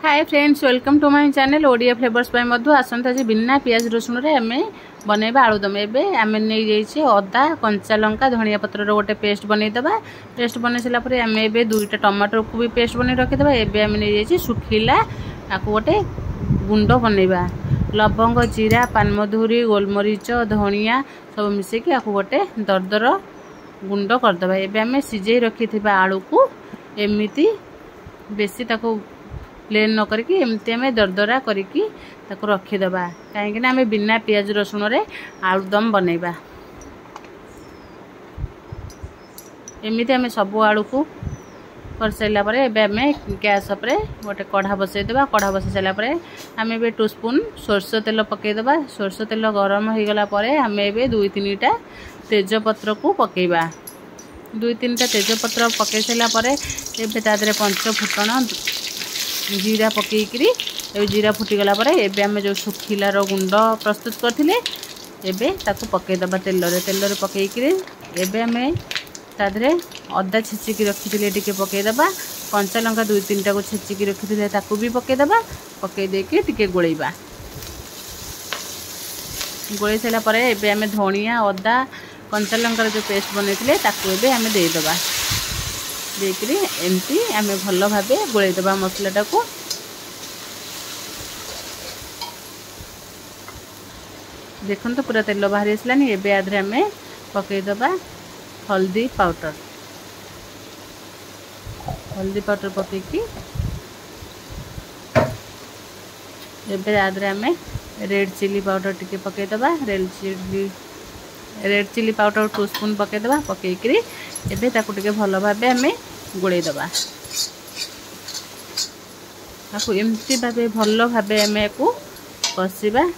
Hi friends, welcome to my channel Odia flavours पाई मधु आसंता जी बिना पियाज रसुन रे हमें बनैबा आलुदम। एबे हमें नहीं जाइए अदा कंचा लंका धनिया पत्र गोटे पेस्ट बनईदबा। पेस्ट बन सारा पर आम ए दुईटा टमाटर को भी पेस्ट बन रखीदे। एबे हमें नहीं जाइए सुखिला आपको गोटे गुंड बनैबा। लवंग जीरा पानमधुरी गोलमरीच धनिया सब मिसेकी आपको गोटे दरदर गुंड करदे। एबे हमें सिझे रखी आलू को एमती बेसी ताको प्लेन न करके एमती आम दरदरा करके रखीदबा कहीं आम बिना पियाज रसुण रे आलुदम बनैबा। एमती आम सब आलू को कर सारा पर आम गैस उपरे गोटे कढ़ा बसईदबा। कढ़ा बसई सारा पर आम ए 2 स्पून सोरष तेल पकईदबा। सोरष तेल गरम हो गला पर आम ए 2-3टा तेजपत्र को पकेबा। 2-3टा तेजपत्र पकई सारा पर एबे तादरे 5 फुटण जीरा पकईकरी जीरा फुटीगला पर एबे आम जो सुखिलार गुंड प्रस्तुत करथिले एबे ताको पकईदबा। तेल रे पकईकरी एबे आम तादरे अदा छेचिकी रखीथिले टिके पकईदबा। कंचा लंका 2-3टा को छेचिकी रखीथिले ताको भी पकईदबा। पकई देके टिके गोलैबा। गोलै सारा पर एबे आम धनिया अदा कंचा लंकार जो पेस्ट बनईथिले ताको एबे आम देईदबा। देकरी एमती आम भल भाव गोलैदबा मसलाटा को। देखो तो पूरा तेल बाहरी आसलानी। एबे आदरे आम पकईदबा हल्दी पाउडर। हल्दी पाउडर पकईकी एबे आदरे आम रेड चिली पाउडर टिके पकईदबा। रेड चिली पाउडर 2 स्पून पकईदबा। पकईकरी एबे ताको टिके भल भाव आम गोलैदबा। ताको एमती भाव भल भाव आम को कषिबा।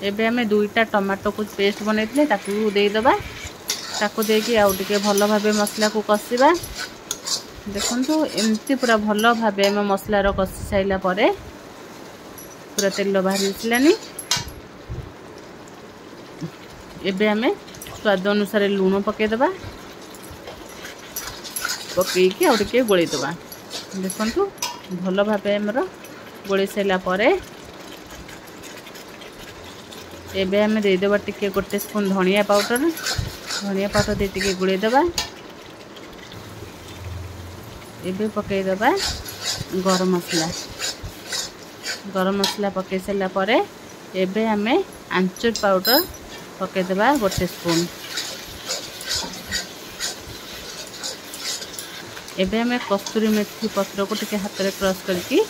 एबे आम 2टा टमाटो को पेस्ट बनईथिले ताको देईदबा। ताको देकी आउ टिके भल भाव मसला को कषिबा। देखंतु एमती पूरा भल भाव आम मसलार कषि साइला परे पूरा तेल बाहरी आसलानी। एबे आम स्वाद अनुसार लूण पकईदबा। पकईकी आउ टिके गोलैदबा। देखंतु भल भाव आमर गोलै साइला परे एबे आम देईदबा टिके गोटे स्पून धनिया पाउडर। धनिया पाउडर दे टिके गोलैदबा। एबे पकईदबा गरम मसला। गरम मसला पकई सारा परे एबे आम आमचूर पाउडर पकईदबा गोटे स्पून। एबे आम कस्तूरी मेथी पत्र को टिके हाथ में क्रश करके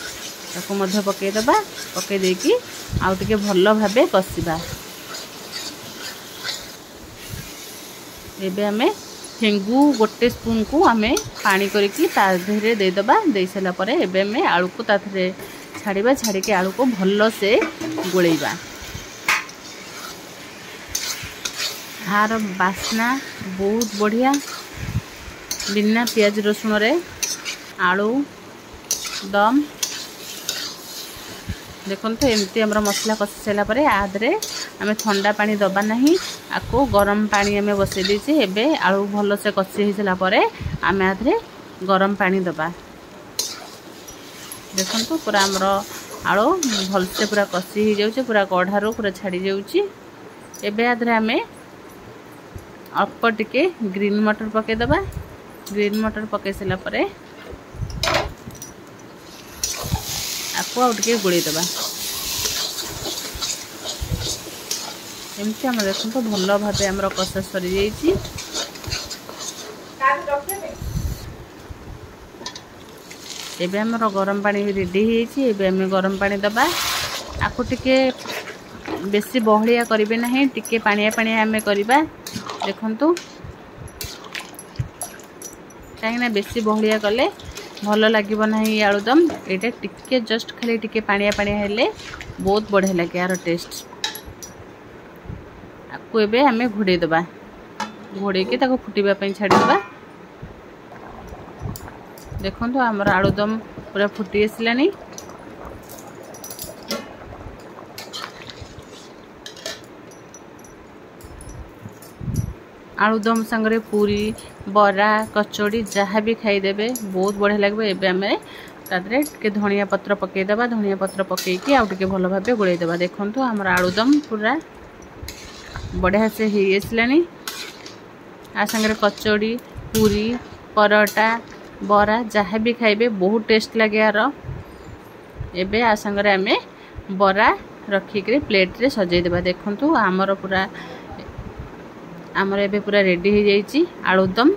ताको मध्य पकईदबा। पकई देकी आउ टिके भल भाव कषिबा। एबे आम हेंगू गोटे स्पून को आम पानी करके ताधरे देदबा। दे सारा पर एबे आम आलू को ताधरे छाड़ीबा। छाड़िकी आलू को भल से गोलैबा। हार बास्ना बहुत बढ़िया बिना पियाज रसुण रे आलू दम। देखो तो एमती आम मसला कषि सारा पर आदरे आम ठंडा पानी दबा नहीं। आपको गरम पानी आम बसई देछि। एबे आलू भल से कषि हो सारा पर आम आदरे गरम पानी दबा। देखो तो पूरा आमर आलू भल से पूरा कषि हो जाउछि। पूरा कढ़ारू पूरा छाड़ी जाउछि। एबे आदरे आम अल्प टिके ग्रीन मटर पकईदबा। ग्रीन मटर पकई सारा पर आपको आउ टिके गोलैदबा। एमती आम देखो तो भल भाव आमर कषा सरी जाइछि। एबे आमर गरम पानी भी रेडी होइछि। एबे आम गरम पानी दबा। आपको टिके बेसी बहलिया करिवे नहीं, टिके पानिया पानिया आम करबा। देखंतु कहीं बेसी बहलिया कले भल लगे ना आलुदम। ये टिके जस्ट खाली टिके पानिया पानिया हेले बहुत बढ़िया लगे यार टेस्ट। आपको एबे आम घोड़ेदबा। घोड़े के ताको फुटीबा पई छाड़ीदबा। देखो आमर आलुदम पूरा फुटी आसलानी। आलुदम संगे पूरी बरा कचौड़ी जहाँ भी खाईदेवे बहुत बढ़िया लगे। एबे आम तादरे टिके धनिया पत्र पकईदेवा धनिया पत्र पकईकी आउ टिके भल भाव गोलैदेवा। देखंतु हमर आलुदम पूरा बढ़िया से हो आसलानी। आ संगे कचौड़ी पूरी परोटा बरा जहाँ भी खाइबे बहुत टेस्ट लगे यार। एबे आ संगे आमे बरा रखिक प्लेट रे सजैदेवा। देखंतु आमर पूरा आमर एबे पूरा रेडी हो जाइए आलुदम।